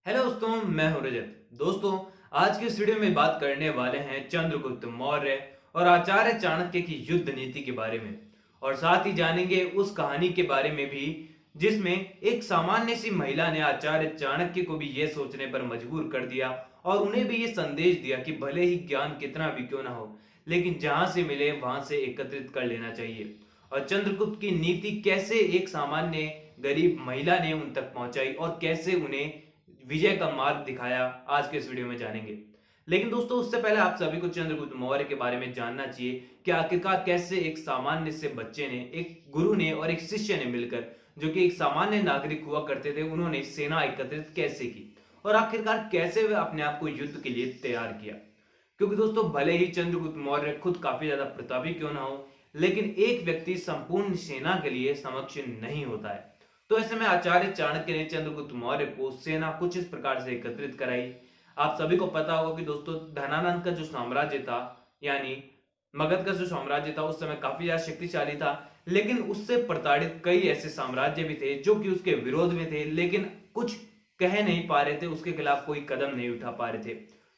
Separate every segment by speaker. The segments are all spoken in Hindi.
Speaker 1: हेलो दोस्तों, मैं हूं रजत। दोस्तों, आज की इस वीडियो में बात करने वाले हैं चंद्रगुप्त मौर्य और आचार्य चाणक्य की युद्ध नीति के बारे में। और साथ ही जानेंगे उस कहानी के बारे में भी जिसमें एक सामान्य सी महिला ने आचार्य चाणक्य को भी यह सोचने पर मजबूर कर दिया और उन्हें भी ये संदेश दिया कि भले ही ज्ञान कितना भी क्यों ना हो, लेकिन जहां से मिले वहां से एकत्रित कर लेना चाहिए। और चंद्रगुप्त की नीति कैसे एक सामान्य गरीब महिला ने उन तक पहुंचाई और कैसे उन्हें विजय का मार्ग दिखाया, आज के इस वीडियो में जानेंगे। लेकिन दोस्तों, उससे पहले आप सभी को चंद्रगुप्त मौर्य के बारे में जानना चाहिए कि आखिरकार कैसे एक सामान्य से बच्चे ने, एक गुरु ने और एक शिष्य ने मिलकर, जो कि एक सामान्य नागरिक हुआ करते थे, उन्होंने सेना एकत्रित कैसे की और आखिरकार कैसे वे अपने आप को युद्ध के लिए तैयार किया। क्योंकि दोस्तों, भले ही चंद्रगुप्त मौर्य खुद काफी ज्यादा प्रतापी क्यों ना हो, लेकिन एक व्यक्ति संपूर्ण सेना के लिए समक्ष नहीं होता है। तो ऐसे में आचार्य चाणक्य ने चंद्रगुप्त मौर्य को सेना कुछ इस प्रकार से एकत्रित कराई। आप सभी को पता होगा कि दोस्तों, धनानंद का जो साम्राज्य था, यानी मगध का जो साम्राज्य था, उस समय काफी ज्यादा शक्तिशाली था। लेकिन उससे प्रताड़ित कई ऐसे साम्राज्य भी थे जो कि उसके विरोध में थे, लेकिन कुछ कह नहीं पा रहे थे, उसके खिलाफ कोई कदम नहीं उठा पा रहे थे,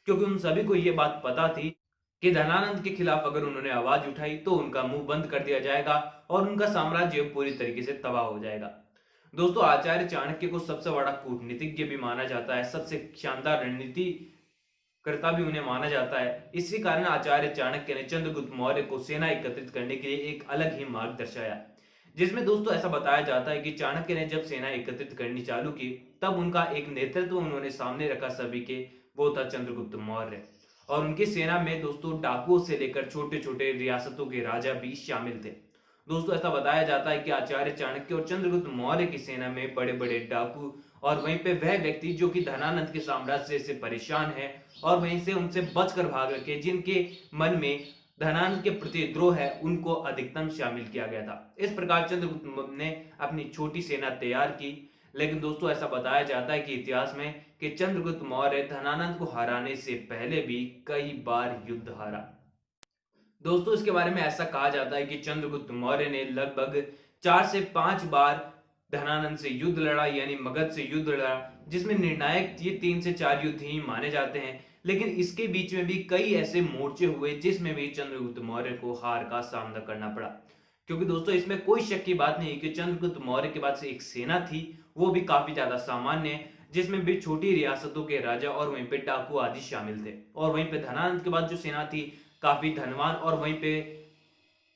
Speaker 1: क्योंकि उन सभी को यह बात पता थी कि धनानंद के खिलाफ अगर उन्होंने आवाज उठाई तो उनका मुंह बंद कर दिया जाएगा और उनका साम्राज्य पूरी तरीके से तबाह हो जाएगा। दोस्तों, आचार्य चाणक्य को सबसे बड़ा कूटनीतिज्ञ भी माना जाता है, सबसे शानदार रणनीति कर्ता भी उन्हें माना जाता है। इसी कारण आचार्य चाणक्य ने चंद्रगुप्त मौर्य को सेना एकत्रित करने के लिए एक अलग ही मार्ग दर्शाया, जिसमें दोस्तों ऐसा बताया जाता है कि चाणक्य ने जब सेना एकत्रित करनी चालू की, तब उनका एक नेतृत्व उन्होंने सामने रखा सभी के, वो था चंद्रगुप्त मौर्य। और उनकी सेना में दोस्तों डाकुओं से लेकर छोटे छोटे रियासतों के राजा भी शामिल थे। दोस्तों, ऐसा बताया जाता है कि आचार्य चाणक्य और चंद्रगुप्त मौर्य की सेना में बड़े बड़े डाकू और वहीं पे वह व्यक्ति जो कि धनानंद के साम्राज्य से परेशान है और वहीं से उनसे बचकर भाग रखे, जिनके मन में धनानंद के प्रति द्रोह है, उनको अधिकतम शामिल किया गया था। इस प्रकार चंद्रगुप्त ने अपनी छोटी सेना तैयार की। लेकिन दोस्तों, ऐसा बताया जाता है कि इतिहास में कि चंद्रगुप्त मौर्य धनानंद को हराने से पहले भी कई बार युद्ध हारा। दोस्तों, इसके बारे में ऐसा कहा जाता है कि चंद्रगुप्त मौर्य ने लगभग 4 से 5 बार धनानंद से युद्ध लड़ा, यानी मगध से युद्ध लड़ा, जिसमें निर्णायक ये 3 से 4 युद्ध ही माने जाते हैं। लेकिन इसके बीच में भी कई ऐसे मोर्चे हुए जिसमें भी चंद्रगुप्त मौर्य को हार का सामना करना पड़ा। क्योंकि दोस्तों, इसमें कोई शक की बात नहीं कि चंद्रगुप्त मौर्य के बाद से एक सेना थी, वो भी काफी ज्यादा सामान्य, जिसमें भी छोटी रियासतों के राजा और वहीं पे डाकू आदि शामिल थे। और वहीं पे धनानंद के बाद जो सेना थी, काफी धनवान और वहीं पे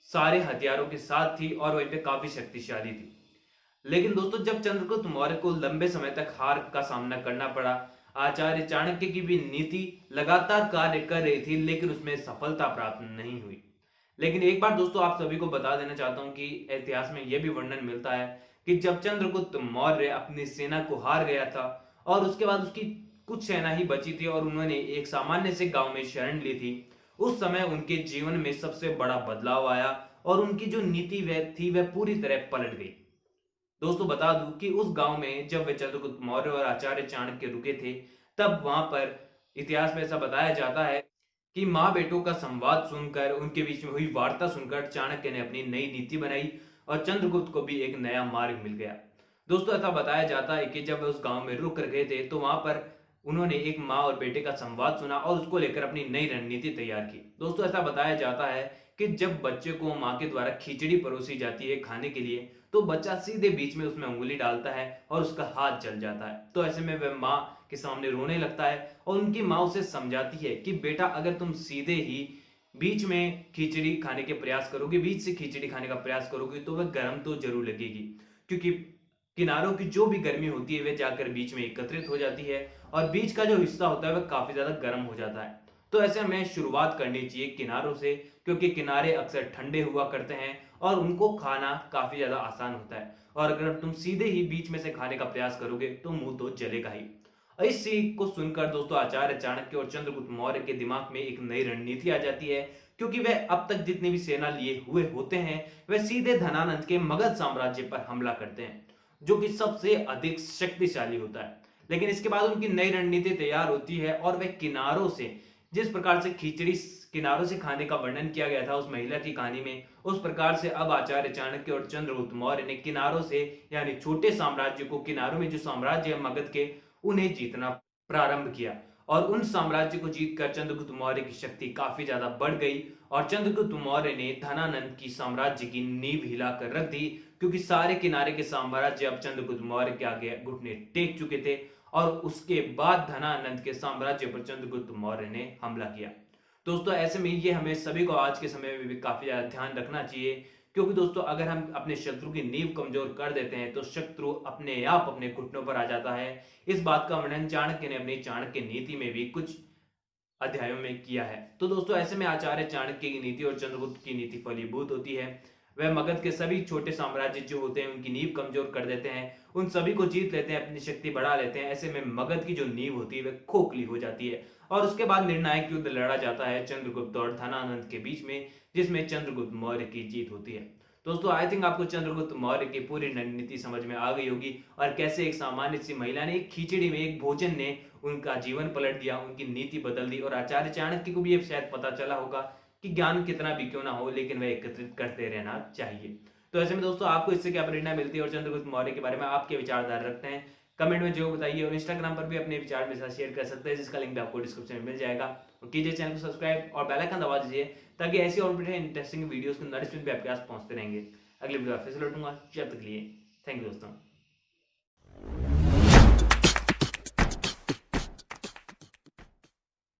Speaker 1: सारे हथियारों के साथ थी और वहीं पे काफी शक्तिशाली थी। लेकिन दोस्तों, जब चंद्रगुप्त मौर्य को लंबे समय तक हार का सामना करना पड़ा, आचार्य चाणक्य की भी नीति लगातार कार्य कर रही थी, लेकिन उसमें सफलता प्राप्त नहीं हुई। लेकिन एक बार दोस्तों, आप सभी को बता देना चाहता हूं कि इतिहास में यह भी वर्णन मिलता है कि जब चंद्रगुप्त मौर्य अपनी सेना को हार गया था और उसके बाद उसकी कुछ सेना ही बची थी और उन्होंने एक सामान्य से गांव में शरण ली थी, उस समय उनके जीवन में सबसे बड़ा बदलाव आया और उनकी जो नीति वह थी, वह पूरी तरह पलट गई। दोस्तों, बता दूं कि उस गांव में जब वे चंद्रगुप्त मौर्य और आचार्य चाणक्य रुके थे, तब वहां पर इतिहास में ऐसा बताया जाता है कि माँ बेटों का संवाद सुनकर, उनके बीच में हुई वार्ता सुनकर चाणक्य ने अपनी नई नीति बनाई और चंद्रगुप्त को भी एक नया मार्ग मिल गया। दोस्तों, ऐसा बताया जाता है कि जब वे उस गांव में रुक कर गए थे, तो वहां पर उन्होंने एक माँ और बेटे का संवाद सुना और उसको लेकर अपनी नई रणनीति तैयार की। दोस्तों, ऐसा बताया जाता है कि जब बच्चे को माँ के द्वारा खिचड़ी परोसी जाती है खाने के लिए, तो बच्चा सीधे बीच में उसमें उंगली डालता है और उसका हाथ जल जाता है। तो ऐसे में वह माँ के सामने रोने लगता है और उनकी माँ उसे समझाती है कि बेटा, अगर तुम सीधे ही बीच में खिचड़ी खाने के प्रयास करोगे, बीच से खिचड़ी खाने का प्रयास करोगे, तो वह गर्म तो जरूर लगेगी, क्योंकि किनारों की जो भी गर्मी होती है वह जाकर बीच में एकत्रित हो जाती है और बीच का जो हिस्सा होता है वह काफी ज्यादा गर्म हो जाता है। तो ऐसे में शुरुआत करनी चाहिए किनारों से, क्योंकि किनारे अक्सर ठंडे हुआ करते हैं और उनको खाना काफी ज्यादा आसान होता है। और अगर तुम सीधे ही बीच में से खाने का प्रयास करोगे तो मुंह तो जलेगा ही। इस सीख को सुनकर दोस्तों, आचार्य चाणक्य और चंद्रगुप्त मौर्य के दिमाग में एक नई रणनीति आ जाती है, क्योंकि वह अब तक जितनी भी सेना लिए हुए होते हैं, वह सीधे धनानंद के मगध साम्राज्य पर हमला करते हैं, जो कि सबसे अधिक शक्तिशाली होता है। लेकिन इसके बाद उनकी नई रणनीति तैयार होती है और वह किनारों से, जिस प्रकार से खिचड़ी किनारों से खाने का वर्णन किया गया था उस महिला की कहानी में, उस प्रकार से अब आचार्य चाणक्य और चंद्रगुप्त मौर्य ने किनारों से, यानी छोटे साम्राज्य को, किनारों में जो साम्राज्य है मगध के, उन्हें जीतना प्रारंभ किया और उन साम्राज्य को जीतकर चंद्रगुप्त मौर्य की शक्ति काफी ज्यादा बढ़ गई और चंद्रगुप्त मौर्य ने धनानंद की साम्राज्य की नींव हिलाकर रख दी, क्योंकि सारे किनारे के साम्राज्य अब चंद्रगुप्त मौर्य के आगे घुटने टेक चुके थे और उसके बाद धनानंद के साम्राज्य पर चंद्रगुप्त मौर्य ने हमला किया। दोस्तों ऐसे में ये हमें सभी को आज के समय में भी काफी ज्यादा ध्यान रखना चाहिए, क्योंकि दोस्तों अगर हम अपने शत्रु की नींव कमजोर कर देते हैं तो शत्रु अपने आप अपने घुटनों पर आ जाता है। इस बात का वर्णन चाणक्य ने अपनी चाणक्य नीति में भी कुछ अध्यायों में किया है। तो दोस्तों ऐसे में आचार्य चाणक्य की नीति और चंद्रगुप्त की नीति फलीभूत होती है। वह मगध के सभी छोटे साम्राज्य जो होते हैं उनकी नींव कमजोर कर देते हैं, उन सभी को जीत लेते हैं, अपनी शक्ति बढ़ा लेते हैं। ऐसे में मगध की जो नींव होती है वह खोखली हो जाती है और उसके बाद निर्णायक युद्ध लड़ा जाता है चंद्रगुप्त और धनानंद के बीच में, जिसमें चंद्रगुप्त मौर्य की जीत होती है। दोस्तों आई थिंक आपको चंद्रगुप्त मौर्य की पूरी रणनीति समझ में आ गई होगी और कैसे एक सामान्य सी महिला ने एक खिचड़ी में एक भोजन ने उनका जीवन पलट दिया, उनकी नीति बदल दी। और आचार्य चाणक्य को भी ये शायद पता चला होगा कि ज्ञान कितना भी क्यों ना हो लेकिन वह एकत्रित करते रहना चाहिए। तो ऐसे में दोस्तों आपको इससे क्या प्रेरणा मिलती है और चंद्रगुप्त मौर्य के बारे में आपके विचारधारा रखते हैं कमेंट में जो बताइए, और इंस्टाग्राम पर भी अपने विचार मेरे साथ शेयर कर सकते हैं जिसका लिंक भी आपको डिस्क्रिप्शन में मिल जाएगा। और कीजिए चैनल को सब्सक्राइब और बेल आइकन दबा दीजिए ताकि ऐसी और भी इंटरेस्टिंग वीडियोस के नोटिफिकेशन भी आपके पास पहुंचते रहेंगे। अगले वीडियो फिर से लौटूंगा, जब तक के लिए थैंक यू दोस्तों।